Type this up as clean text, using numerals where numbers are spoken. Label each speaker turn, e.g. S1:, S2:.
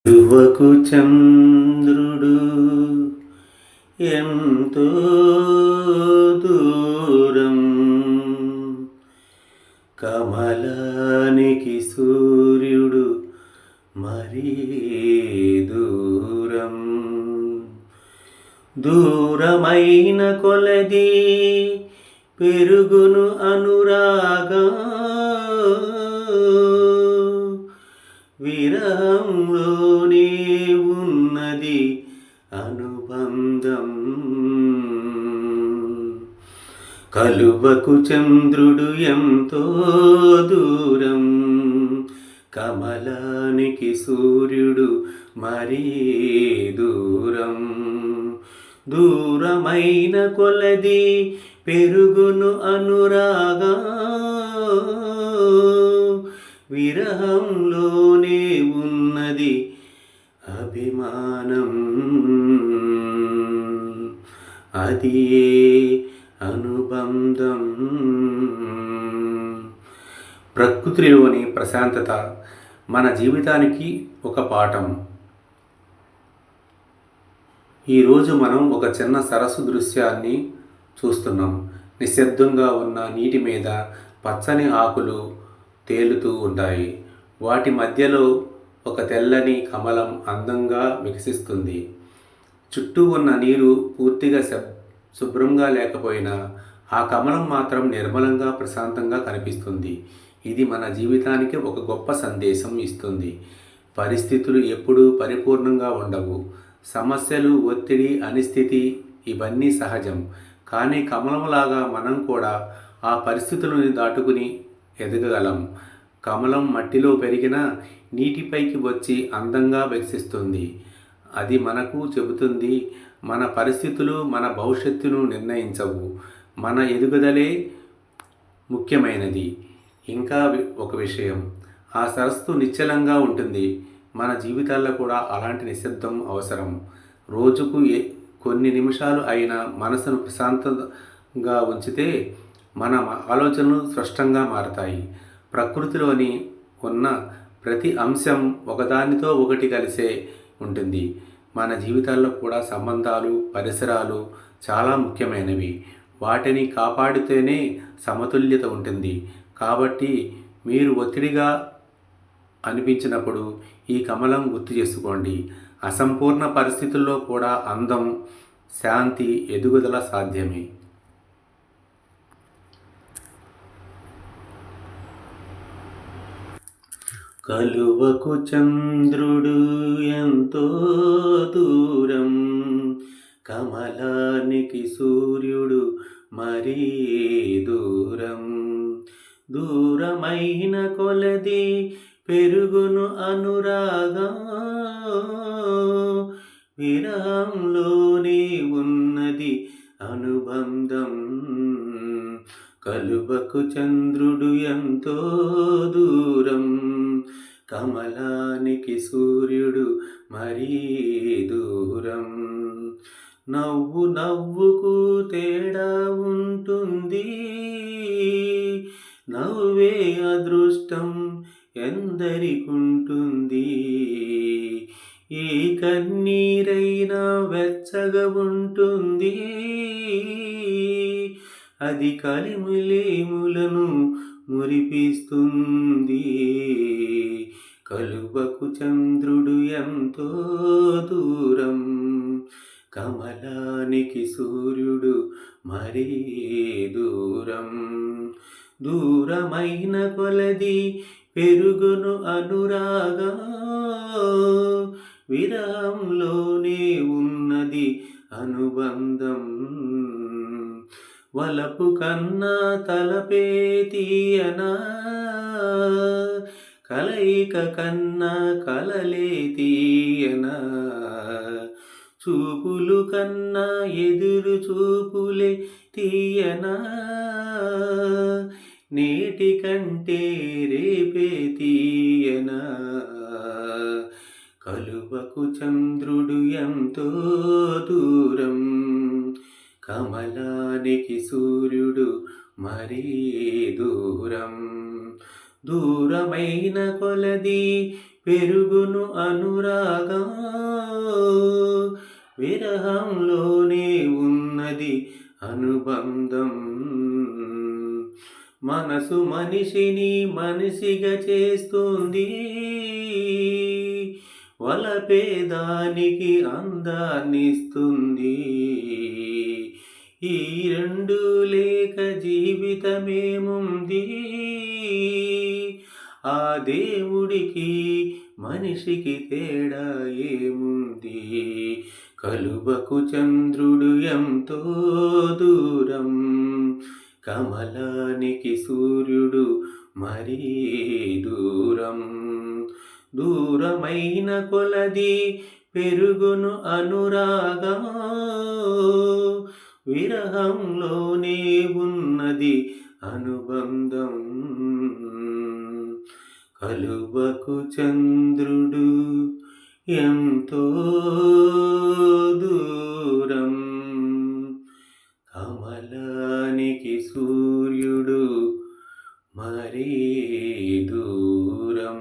S1: యువకు చంద్రుడు ఎంతో దూరం, కమలానికి సూర్యుడు మరీ దూరం. దూరమైన కొలది పెరుగును అనురాగా, విరహంలోనే ఉన్నది అనుబంధం. కలువకు చంద్రుడు ఎంతో దూరం, కమలానికి సూర్యుడు మరీ దూరం. దూరమైన కొలది పెరుగును అనురాగా, విరహంలోనే ఉన్నది అభిమానం. అది అనుబంధం. ప్రకృతిలోని ప్రశాంతత మన జీవితానికి ఒక పాఠం. ఈరోజు మనం ఒక చిన్న సరస్సు దృశ్యాన్ని చూస్తున్నాం. నిశ్శబ్దంగా ఉన్న నీటి మీద పచ్చని ఆకులు తేలుతూ ఉంటాయి. వాటి మధ్యలో ఒక తెల్లని కమలం అందంగా వికసిస్తుంది. చుట్టూ ఉన్న నీరు పూర్తిగా శుభ్రంగా లేకపోయినా ఆ కమలం మాత్రం నిర్మలంగా ప్రశాంతంగా కనిపిస్తుంది. ఇది మన జీవితానికి ఒక గొప్ప సందేశం ఇస్తుంది. పరిస్థితులు ఎప్పుడూ పరిపూర్ణంగా ఉండవు. సమస్యలు, ఒత్తిడి, అనిస్థితి ఇవన్నీ సహజం. కానీ కమలంలాగా మనం కూడా ఆ పరిస్థితులను దాటుకుని ఎదగగలం. కమలం మట్టిలో పెరిగిన నీటిపైకి వచ్చి అందంగా వికసిస్తుంది. అది మనకు చెబుతుంది, మన పరిస్థితులు మన భవిష్యత్తును నిర్ణయించవు, మన ఎదుగుదలే ముఖ్యమైనది. ఇంకా ఒక విషయం, ఆ సరస్సు నిశ్చలంగా ఉంటుంది. మన జీవితాల్లో కూడా అలాంటి నిశ్శబ్దం అవసరం. రోజుకు కొన్ని నిమిషాలు అయినా మనసును ప్రశాంతంగా ఉంచితే మన ఆలోచనలు స్పష్టంగా మారతాయి. ప్రకృతిలోని ఉన్న ప్రతి అంశం ఒకదానితో ఒకటి కలిసే ఉంటుంది. మన జీవితాల్లో కూడా సంబంధాలు, పరిసరాలు చాలా ముఖ్యమైనవి. వాటిని కాపాడితేనే సమతుల్యత ఉంటుంది. కాబట్టి మీరు ఒత్తిడిగా అనిపించినప్పుడు ఈ కమలం గుర్తు చేసుకోండి. అసంపూర్ణ పరిస్థితుల్లో కూడా అందం, శాంతి, ఎదుగుదల సాధ్యమే. కలువకు చంద్రుడు ఎంతో దూరం, కమలానికి సూర్యుడు మరీ దూరం. దూరమైన కొలది పెరుగును అనురాగా, విరహంలోనే ఉన్నది అనుబంధం. కలువకు చంద్రుడు ఎంతో దూరం, కమలానికి సూర్యుడు మరీ దూరం. నవ్వు నవ్వుకు తేడా ఉంటుంది, నవ్వే అదృష్టం ఎందరికుంటుంది. ఏ కన్నీరైనా వెచ్చగా ఉంటుంది, అది కలిమిలేములను మురిపిస్తుంది. కలువకు చంద్రుడు ఎంతో దూరం, కమలానికి సూర్యుడు మరీ దూరం. దూరమైన కొలది పెరుగును అనురాగా, విరహంలోనే ఉన్నది అనుబంధం. వలపు కన్నా తలపే తీయనా, కలయిక కన్నా కలలే తీయనా. చూపులు కన్నా ఎదురు చూపులే తీయనా, నేటి కంటే రేపే తీయనా. కలువకు చంద్రుడు ఎంతో దూరం, కమలానికి సూర్యుడు మరీ దూరం. దూరమైన కొలది పెరుగును అనురాగం, విరహంలోనే ఉన్నది అనుబంధం. మనసు మనిషిని మనిషిగా చేస్తుంది, వలపేదానికి అందాన్నిస్తుంది. ఈ రెండు లేక జీవితమేముంది, ఆ దేవుడికి మనిషికి తేడా ఏముంది. కలువకు చంద్రుడు ఎంతో దూరం, కమలానికి సూర్యుడు మరీ దూరం. దూరమైన కొలది పెరుగును అనురాగం, విరహంలోనే ఉన్నది అనుబంధం. కలువకు చంద్రుడు ఎంతో దూరం, కమలానికి సూర్యుడు మరీ దూరం.